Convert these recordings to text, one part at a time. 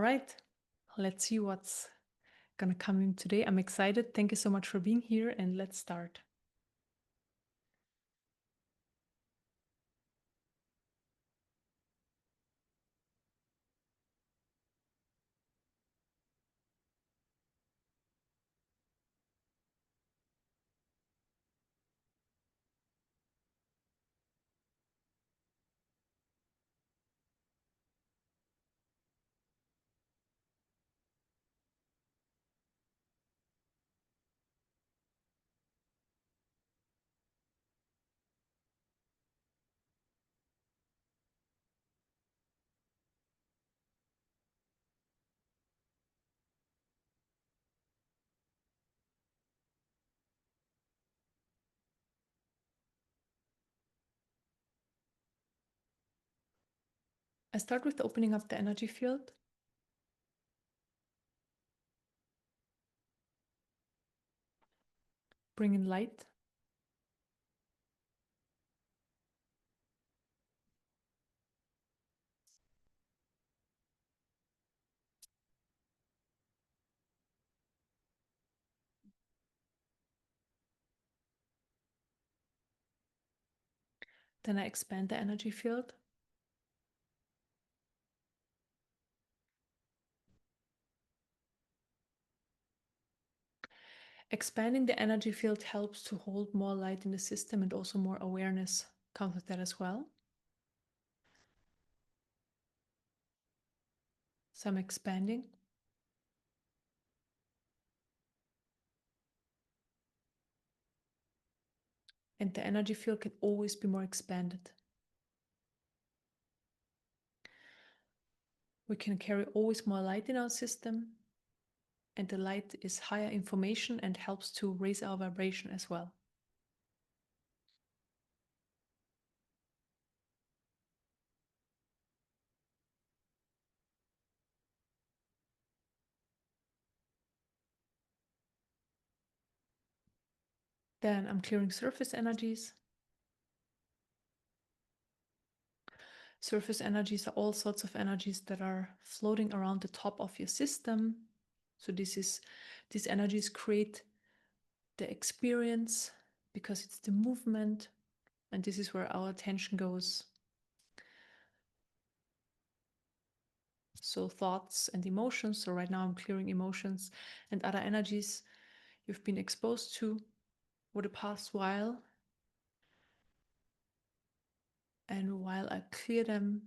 right, let's see what's gonna come in today. I'm excited. Thank you so much for being here, and let's start. I start with opening up the energy field. Bring in light. Then I expand the energy field. Expanding the energy field helps to hold more light in the system, and also more awareness comes with that as well. So I'm expanding. And the energy field can always be more expanded. We can carry always more light in our system, and the light is higher information and helps to raise our vibration as well. Then I'm clearing surface energies. Surface energies are all sorts of energies that are floating around the top of your system. So these energies create the experience because it's the movement, and this is where our attention goes. So thoughts and emotions. So right now I'm clearing emotions and other energies you've been exposed to over the past while. And while I clear them,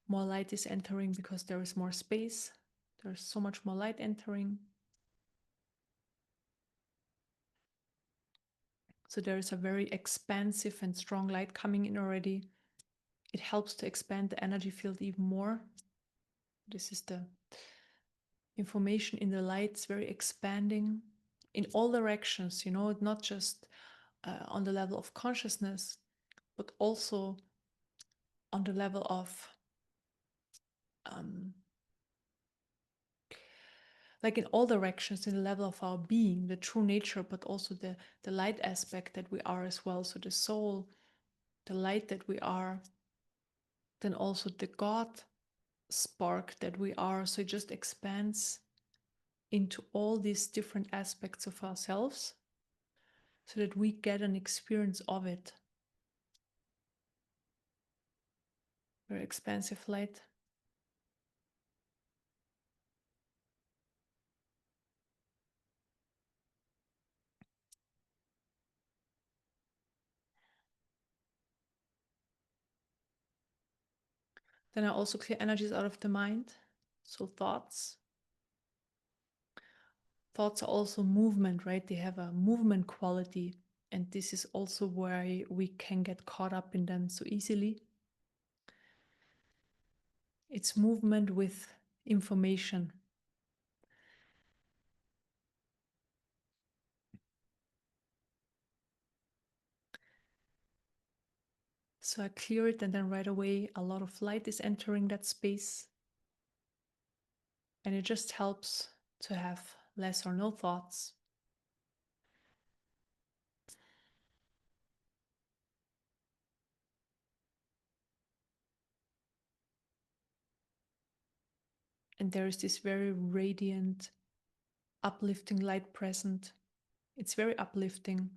more light is entering because there is more space. There's so much more light entering. So there is a very expansive and strong light coming in already. It helps to expand the energy field even more. This is the information in the light. It's very expanding in all directions, not just on the level of consciousness, but also on the level of like in all directions, in the level of our being, the true nature, but also the light aspect that we are as well. So the soul, the light that we are, then also the God spark that we are. So it just expands into all these different aspects of ourselves so that we get an experience of it. Very expansive light. Then I also clear energies out of the mind. So thoughts. Thoughts are also movement, right? They have a movement quality. And this is also where we can get caught up in them so easily. It's movement with information. So I clear it, and then right away a lot of light is entering that space. And it just helps to have less or no thoughts. And there is this very radiant, uplifting light present. It's very uplifting.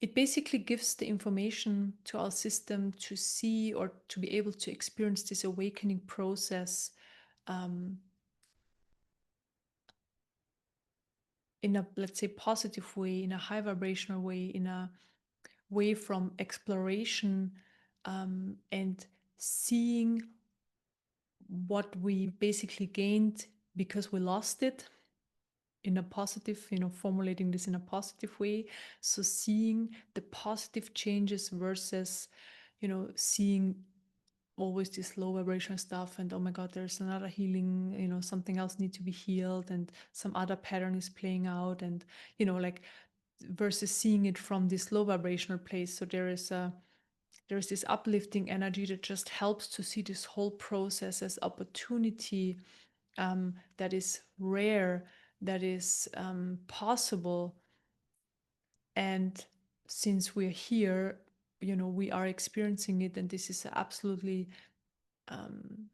It basically gives the information to our system to see or to be able to experience this awakening process um, in a, let's say, positive way, in a high vibrational way, in a way from exploration and seeing what we basically gained because we lost it in a positive, formulating this in a positive way. So seeing the positive changes versus, seeing always this low vibration stuff and oh my god, there's another healing, something else needs to be healed and some other pattern is playing out, and like versus seeing it from this low vibrational place. So there's this uplifting energy that just helps to see this whole process as opportunity, that is rare, that is possible. And since we're here, we are experiencing it, and this is absolutely um,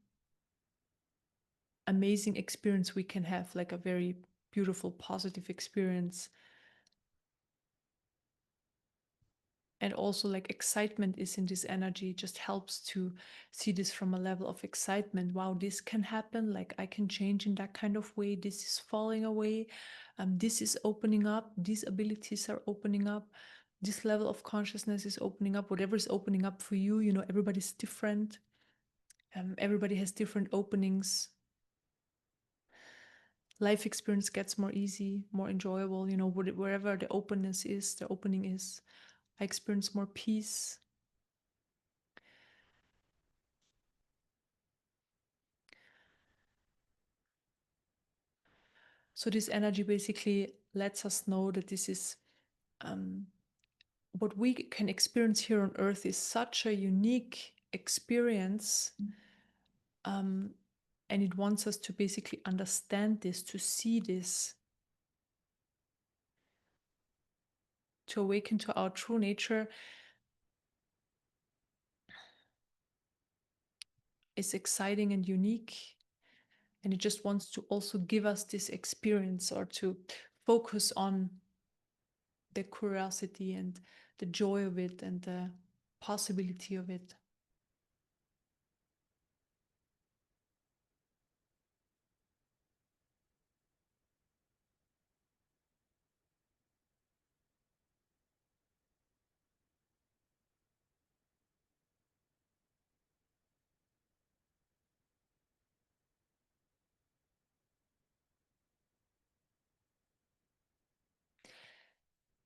amazing experience we can have, like a very beautiful, positive experience. And also like excitement is in this energy, just helps to see this from a level of excitement. Wow, this can happen, like I can change in that kind of way, this is falling away, this is opening up, these abilities are opening up, this level of consciousness is opening up, whatever is opening up for you. Everybody's different, everybody has different openings. Life experience gets more easy, more enjoyable, wherever the openness is, the opening is. I experience more peace. So this energy basically lets us know that this is um, what we can experience here on Earth is such a unique experience, um, and it wants us to basically understand this, to see this, to awaken to our true nature. Is exciting and unique, and it just wants to also give us this experience, or to focus on the curiosity and the joy of it and the possibility of it.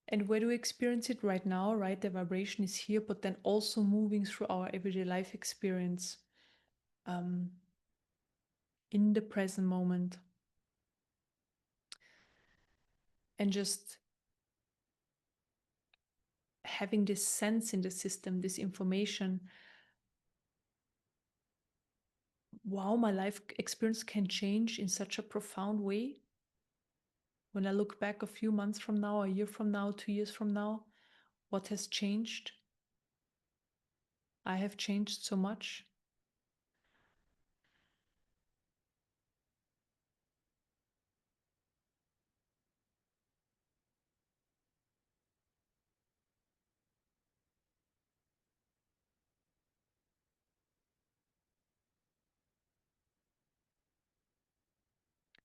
And where do we experience it right now, right? The vibration is here, but then also moving through our everyday life experience, um, in the present moment. And just having this sense in the system, this information. Wow, my life experience can change in such a profound way. When I look back a few months from now, a year from now, 2 years from now, what has changed? I have changed so much.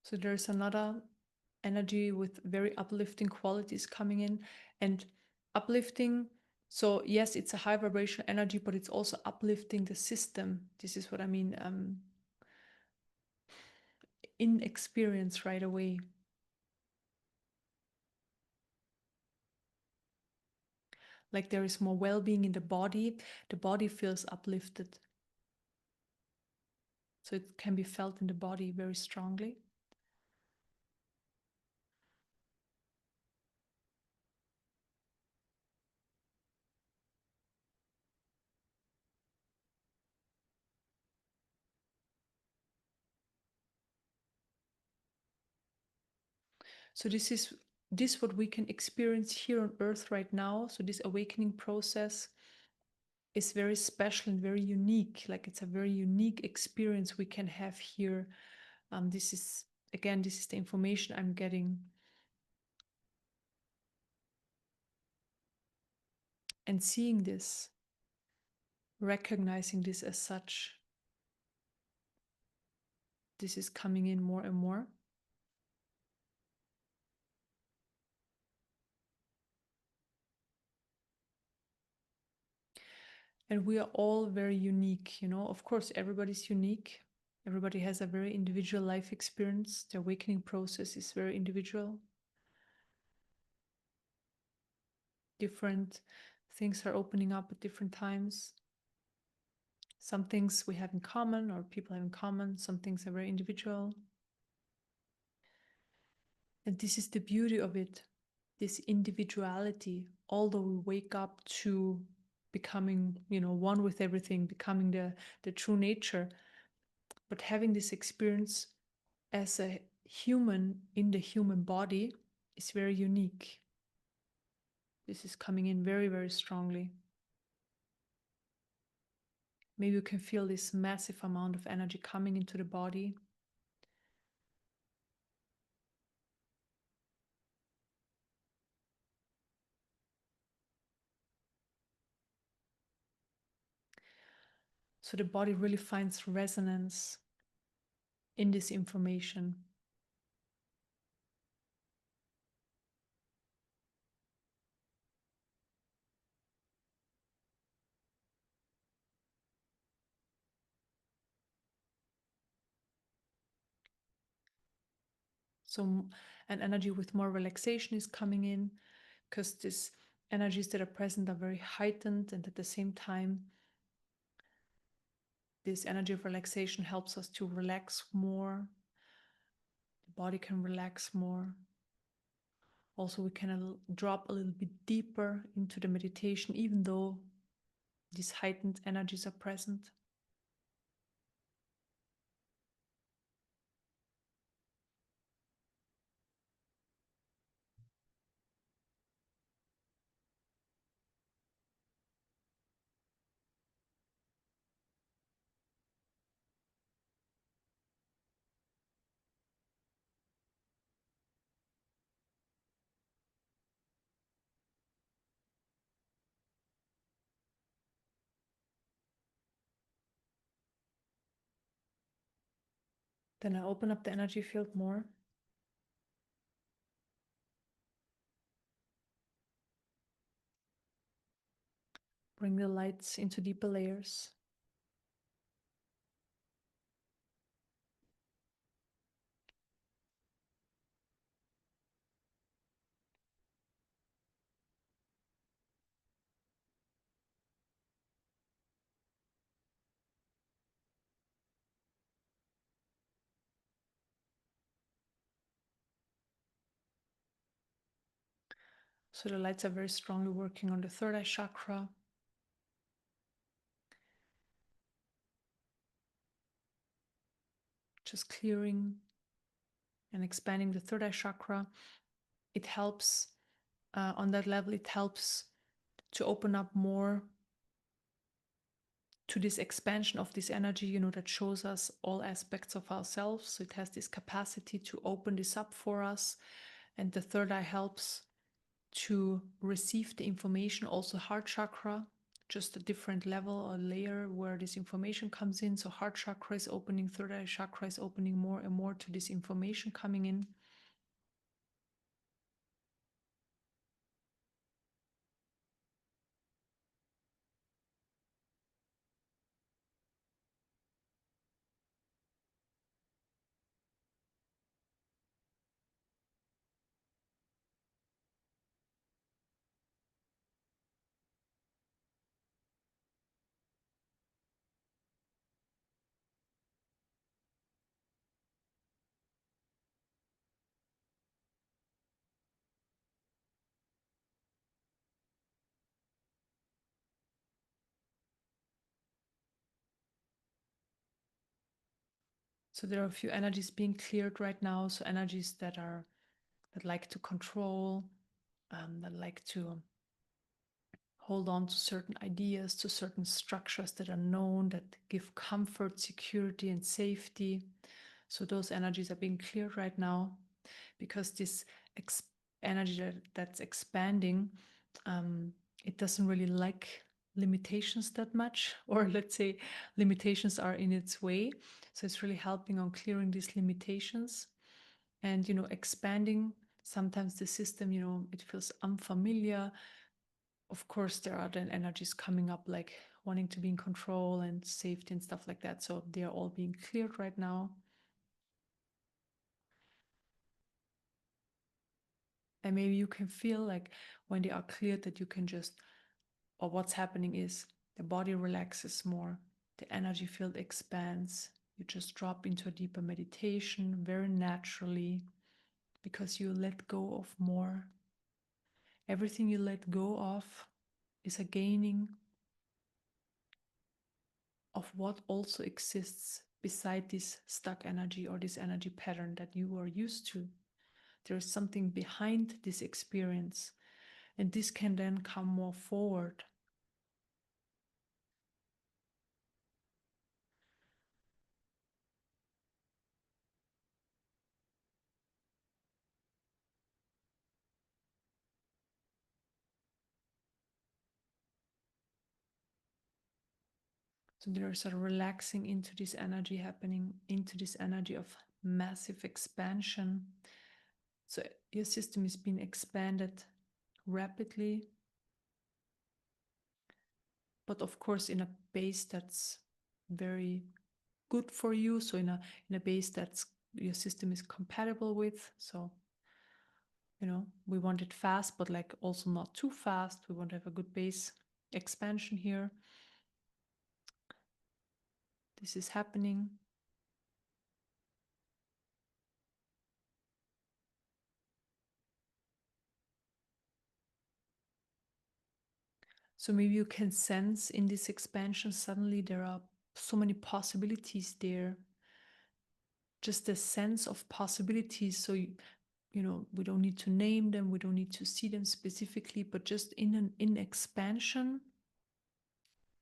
So there's another energy with very uplifting qualities coming in, and uplifting. So yes, it's a high vibration energy, but it's also uplifting the system. This is what I mean, in experience right away. Like there is more well-being in the body. The body feels uplifted. So it can be felt in the body very strongly. So this what we can experience here on earth right now. So this awakening process is very special and very unique. Like it's a very unique experience we can have here. This is, again, this is the information I'm getting. And seeing this, recognizing this as such, this is coming in more and more. And we are all very unique, you know. Of course, everybody's unique. Everybody has a very individual life experience. The awakening process is very individual. Different things are opening up at different times. Some things we have in common, or people have in common. Some things are very individual. And this is the beauty of it, this individuality. Although we wake up to becoming, you know, one with everything, becoming the true nature, but having this experience as a human in the human body is very unique. This is coming in very, very strongly. Maybe you can feel this massive amount of energy coming into the body. So the body really finds resonance in this information. So an energy with more relaxation is coming in, because these energies that are present are very heightened, and at the same time, this energy of relaxation helps us to relax more. The body can relax more. Also, we can drop a little bit deeper into the meditation, even though these heightened energies are present. Then I open up the energy field more. Bring the lights into deeper layers. So the lights are very strongly working on the third eye chakra. Just clearing and expanding the third eye chakra. It helps, on that level, it helps to open up more to this expansion of this energy, you know, that shows us all aspects of ourselves. So it has this capacity to open this up for us. And the third eye helps to receive the information, also heart chakra, just a different level or layer where this information comes in. So heart chakra is opening, third eye chakra is opening more and more to this information coming in. So there are a few energies being cleared right now. So energies that like to control, that like to hold on to certain ideas, to certain structures that are known, that give comfort, security, and safety. So those energies are being cleared right now, because this energy that's expanding, it doesn't really like limitations that much, or let's say limitations are in its way. So it's really helping on clearing these limitations and, expanding. Sometimes the system, it feels unfamiliar. Of course, there are then energies coming up like wanting to be in control and safety and stuff like that. So they are all being cleared right now. And maybe you can feel like when they are cleared that you can just, or what's happening is the body relaxes more, the energy field expands. You just drop into a deeper meditation very naturally, because you let go of more. Everything you let go of is a gaining of what also exists beside this stuck energy or this energy pattern that you are used to. There is something behind this experience, and this can then come more forward. So there's a relaxing into this energy happening, into this energy of massive expansion. So your system is being expanded rapidly, but of course in a base that's very good for you. So in a base that's your system is compatible with. So we want it fast, but like also not too fast. We want to have a good base expansion here. This is happening. So maybe you can sense in this expansion, suddenly there are so many possibilities there. Just a sense of possibilities. So, we don't need to name them, we don't need to see them specifically, but just in expansion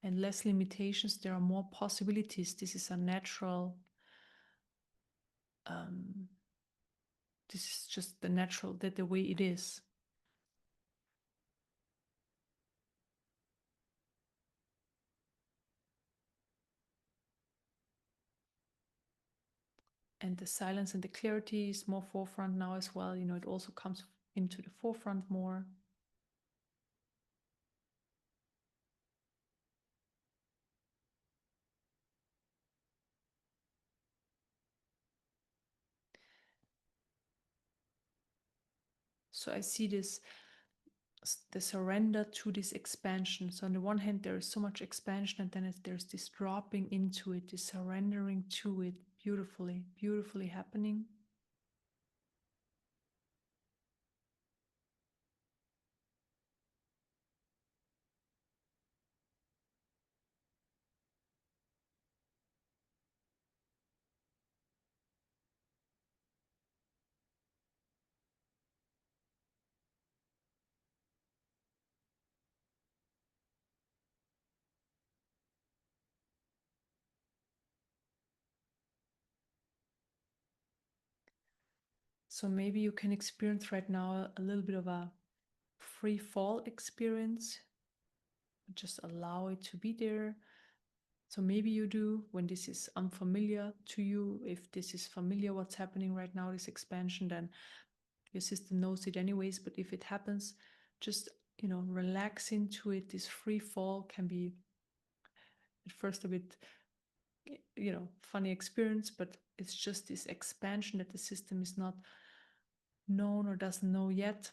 and less limitations, there are more possibilities. This is a natural, this is just the way it is. And the silence and the clarity is more forefront now as well. It also comes into the forefront more. So I see the surrender to this expansion. So on the one hand, there is so much expansion, and then there's this dropping into it, this surrendering to it, beautifully, beautifully happening. So maybe you can experience right now a little bit of a free fall experience. Just allow it to be there. So maybe you do when this is unfamiliar to you. If this is familiar, what's happening right now, this expansion, then your system knows it anyways. But if it happens, just relax into it. This free fall can be at first a bit funny experience, but it's just this expansion that the system is not known or doesn't know yet.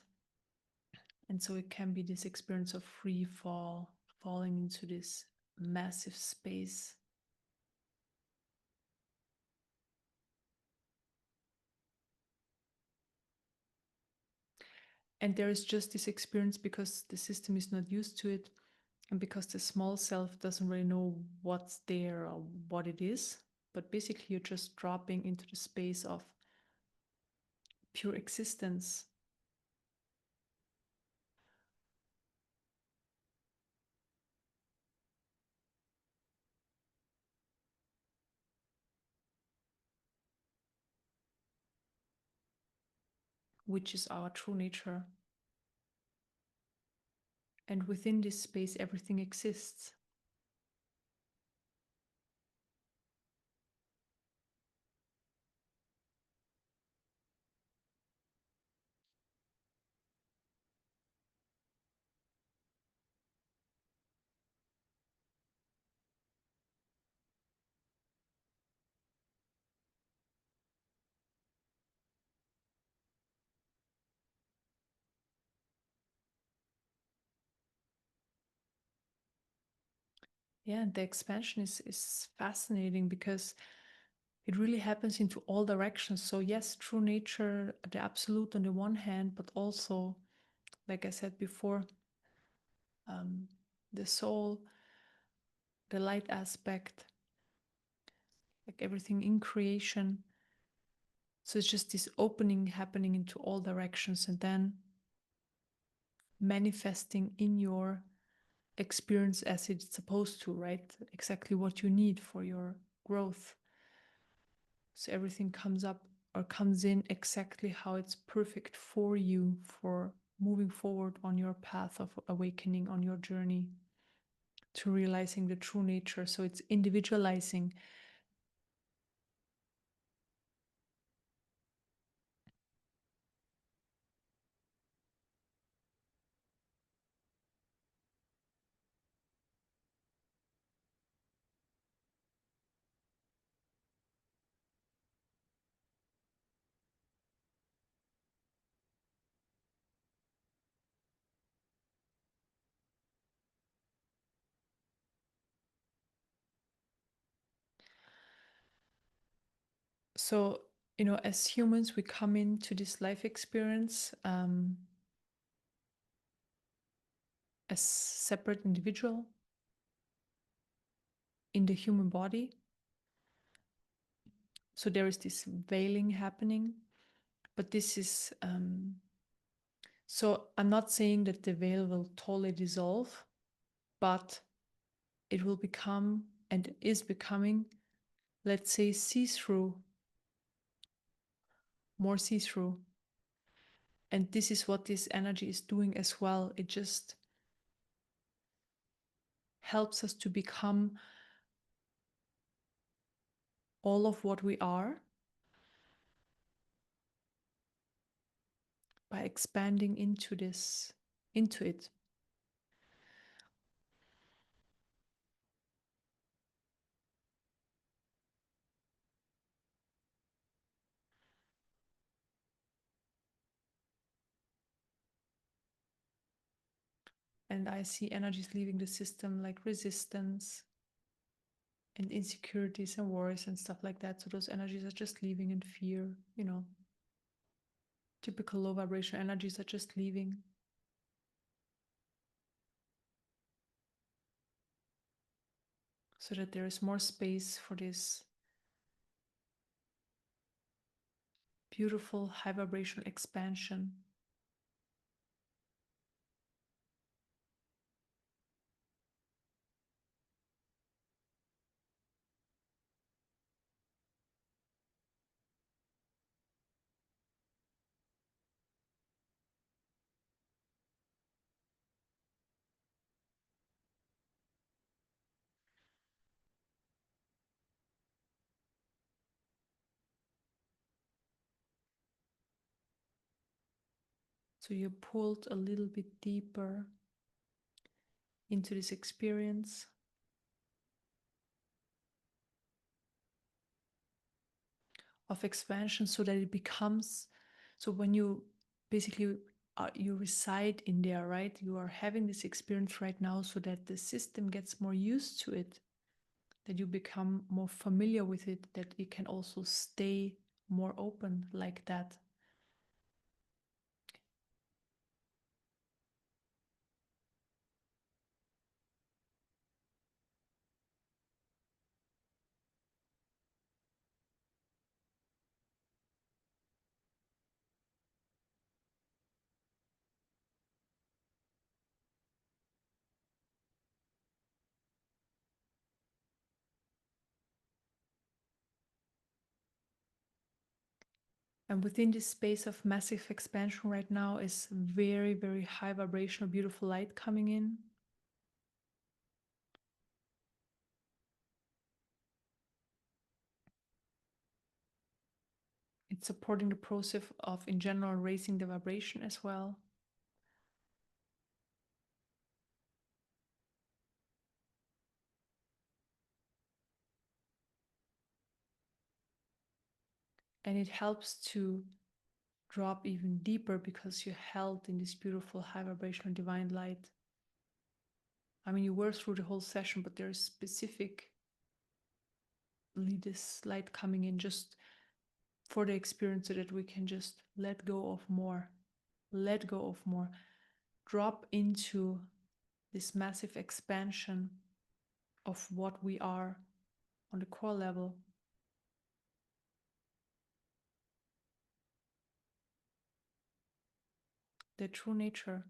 And so it can be this experience of free fall, falling into this massive space. And there is just this experience because the system is not used to it, and because the small self doesn't really know what's there or what it is. But basically, you're just dropping into the space of pure existence. which is our true nature. And within this space, everything exists. Yeah, and the expansion is fascinating because it really happens into all directions. So yes, true nature, the absolute on the one hand, but also, like I said before, um, the soul, the light aspect, like everything in creation. So it's just this opening happening into all directions and then manifesting in your experience as it's supposed to, right? Exactly what you need for your growth. So everything comes up or comes in exactly how it's perfect for you for moving forward on your path of awakening, on your journey to realizing the true nature. So it's individualizing. So, as humans, we come into this life experience as separate individual in the human body. So there is this veiling happening, but this is so I'm not saying that the veil will totally dissolve, but it will become and is becoming, let's say, see-through, more see-through. And this is what this energy is doing as well. It just helps us to become all of what we are by expanding into it. And I see energies leaving the system like resistance and insecurities and worries and stuff like that. So those energies are just leaving, and fear, typical low vibration energies are just leaving. So that there is more space for this beautiful high vibration expansion. So you pulled a little bit deeper into this experience. Of expansion so that it becomes, so when you basically you reside in there, right? You are having this experience right now so that the system gets more used to it, that you become more familiar with it, that it can also stay more open like that. And within this space of massive expansion right now is very, very high vibrational, beautiful light coming in. It's supporting the process of, in general, raising the vibration as well. And it helps to drop even deeper because you're held in this beautiful high vibrational divine light. I mean, you were through the whole session, but there's specifically this light coming in just for the experience so that we can just let go of more, let go of more, drop into this massive expansion of what we are on the core level. The true nature.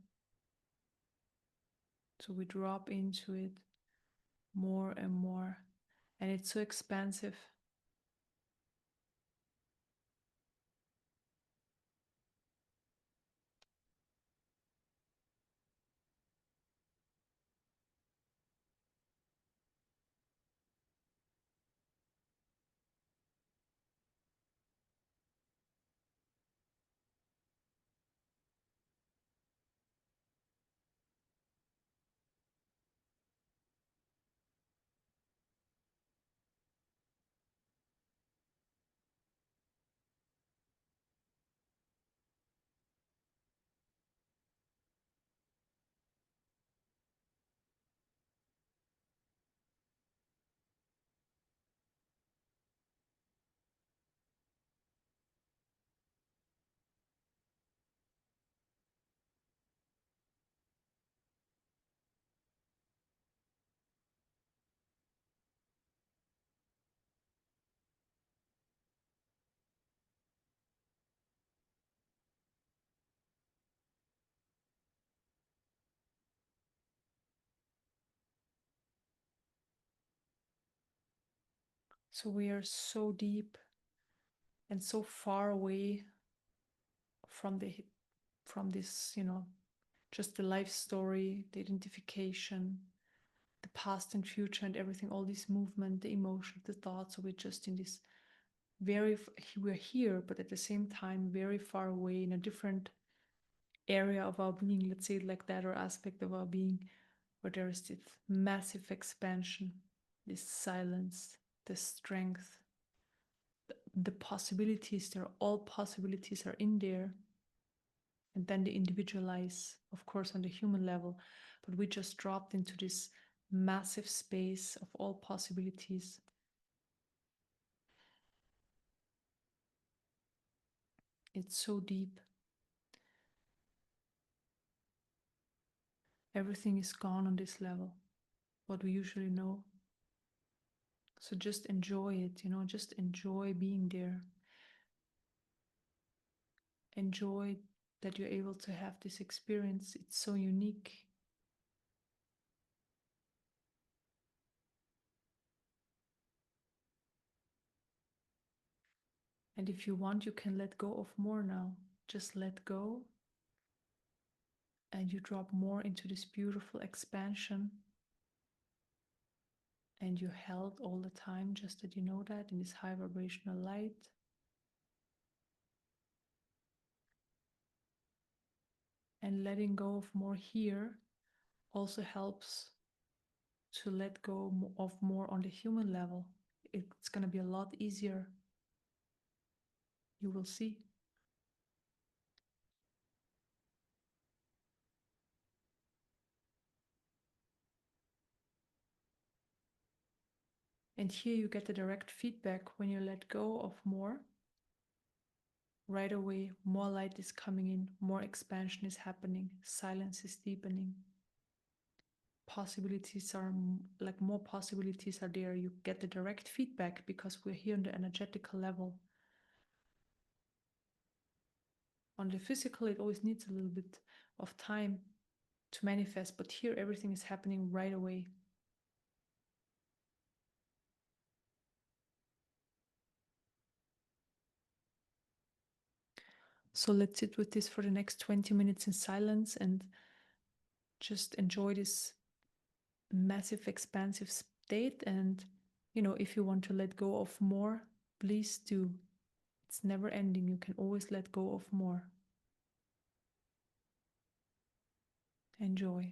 So we drop into it more and more, and it's so expansive. So we are so deep and so far away from the from this, just the life story, the identification, the past and future and everything, all this movement, the emotions, the thoughts. So we're just in this we're here, but at the same time very far away in a different area of our being, let's say it like that, or aspect of our being, where there is this massive expansion, this silence, the strength, the possibilities. There, all possibilities are in there. And then they individualize, of course, on the human level, but we just dropped into this massive space of all possibilities. It's so deep. Everything is gone on this level, what we usually know. So just enjoy it, just enjoy being there. Enjoy that you're able to have this experience. It's so unique. And if you want, you can let go of more now. Just let go, and you drop more into this beautiful expansion. And you're held all the time, just that you know that, in this high vibrational light. And letting go of more here also helps to let go of more on the human level. It's going to be a lot easier. You will see. And here you get the direct feedback when you let go of more. Right away, more light is coming in, more expansion is happening, silence is deepening. Possibilities are like more possibilities are there. You get the direct feedback because we're here on the energetical level. On the physical, it always needs a little bit of time to manifest, but here everything is happening right away. So let's sit with this for the next 20 minutes in silence and just enjoy this massive, expansive state. And, if you want to let go of more, please do. It's never ending. You can always let go of more. Enjoy.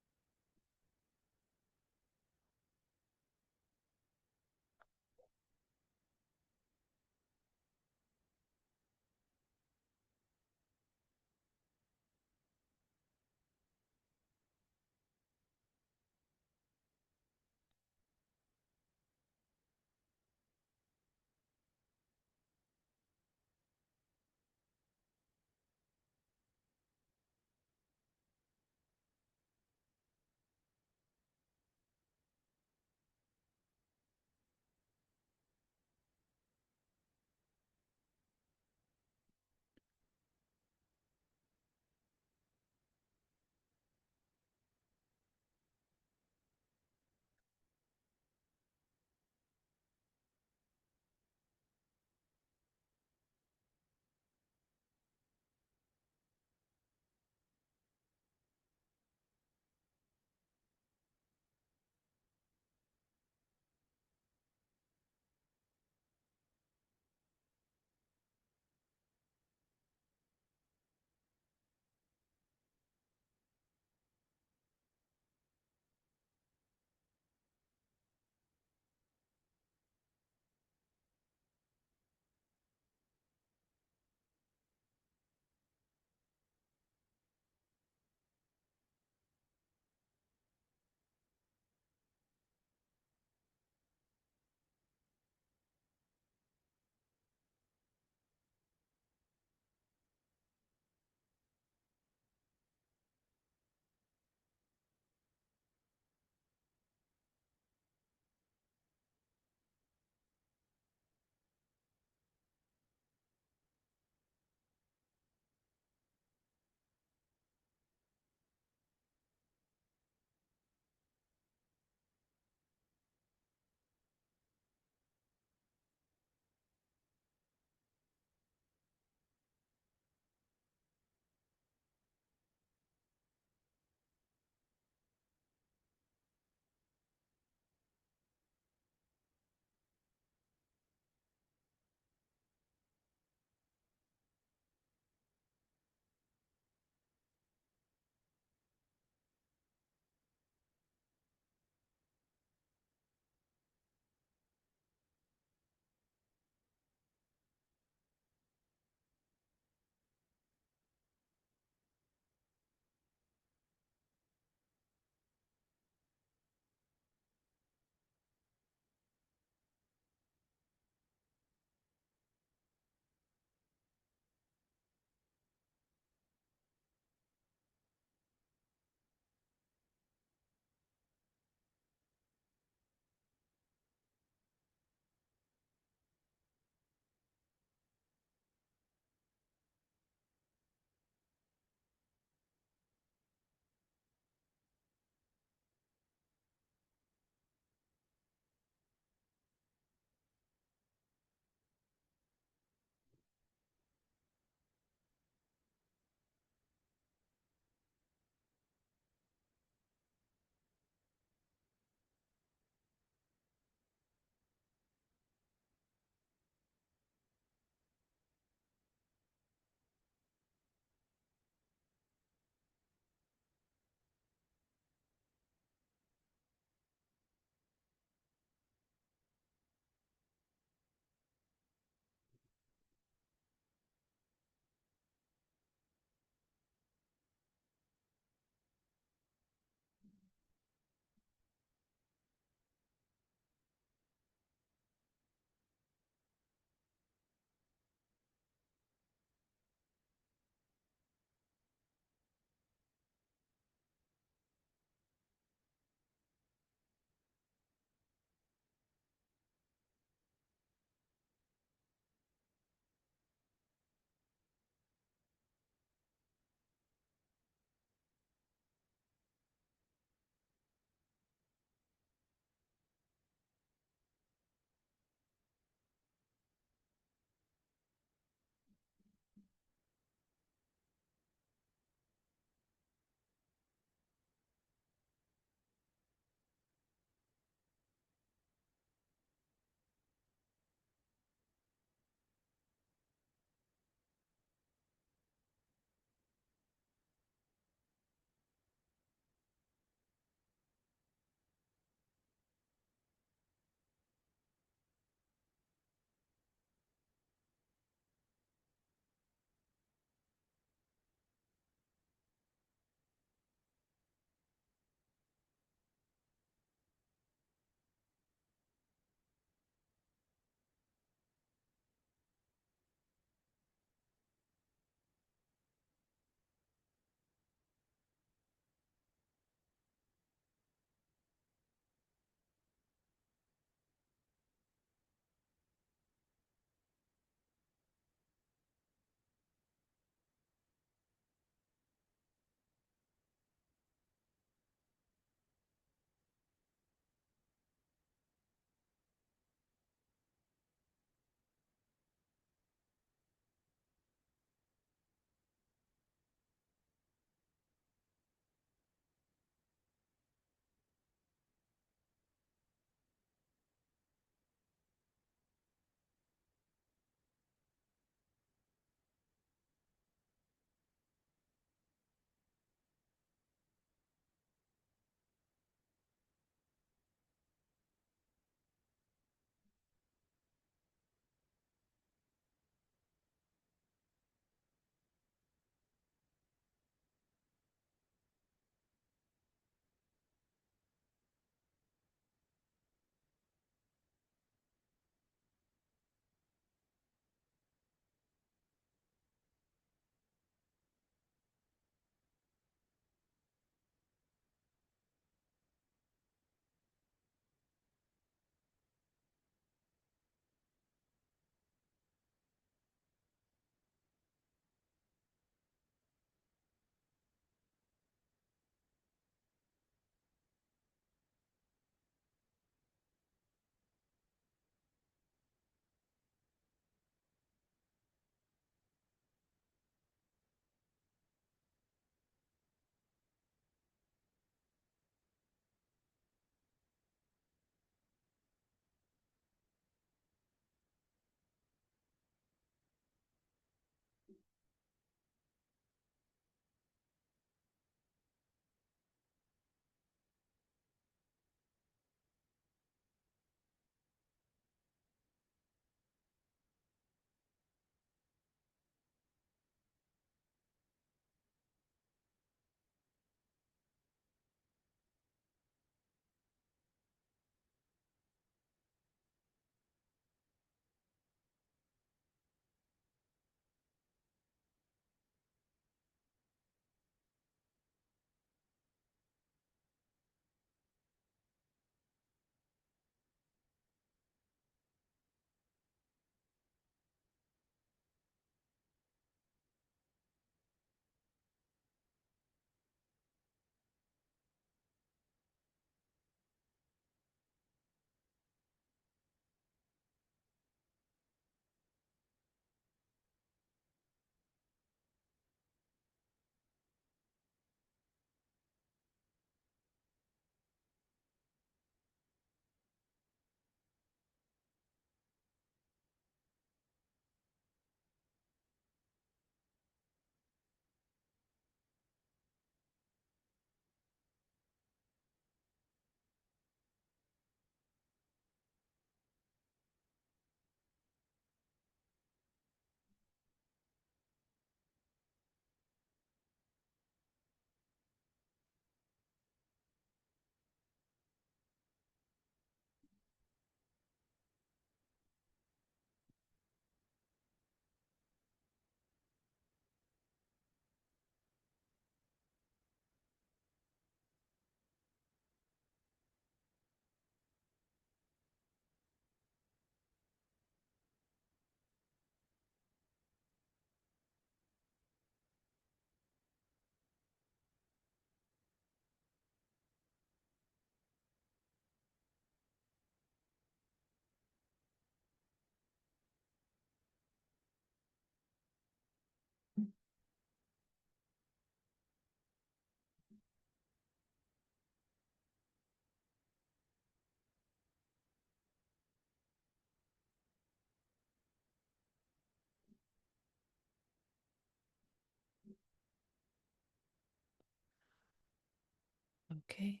Okay.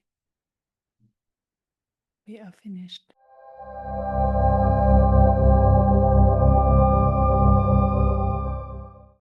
We are finished.